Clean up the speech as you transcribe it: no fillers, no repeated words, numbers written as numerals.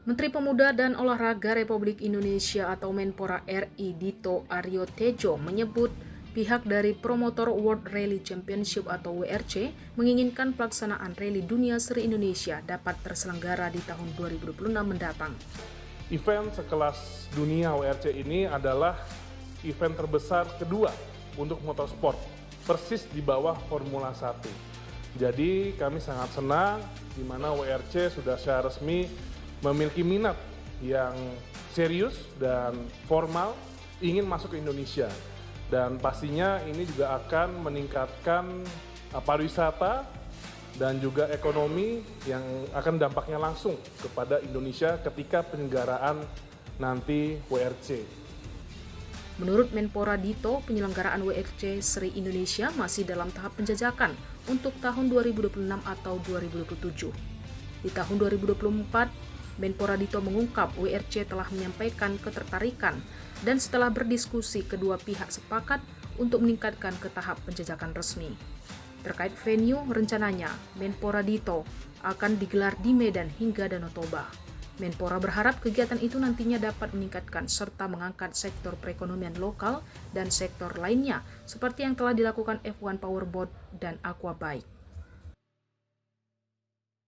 Menteri Pemuda dan Olahraga Republik Indonesia atau Menpora RI Dito Aryo Tejo menyebut pihak dari promotor World Rally Championship atau WRC menginginkan pelaksanaan rally dunia Seri Indonesia dapat terselenggara di tahun 2026 mendatang. Event sekelas dunia WRC ini adalah event terbesar kedua untuk motorsport, persis di bawah Formula 1. Jadi kami sangat senang di mana WRC sudah secara resmi memiliki minat yang serius dan formal ingin masuk ke Indonesia. Dan pastinya ini juga akan meningkatkan pariwisata dan juga ekonomi yang akan dampaknya langsung kepada Indonesia ketika penyelenggaraan nanti WRC. Menurut Menpora Dito, penyelenggaraan WRC Seri Indonesia masih dalam tahap penjajakan untuk tahun 2026 atau 2027. Di tahun 2024, Menpora Dito mengungkap WRC telah menyampaikan ketertarikan dan setelah berdiskusi kedua pihak sepakat untuk meningkatkan ke tahap penjajakan resmi. Terkait venue, rencananya Menpora Dito akan digelar di Medan hingga Danau Toba. Menpora berharap kegiatan itu nantinya dapat meningkatkan serta mengangkat sektor perekonomian lokal dan sektor lainnya seperti yang telah dilakukan F1 Powerboat dan Aquabike.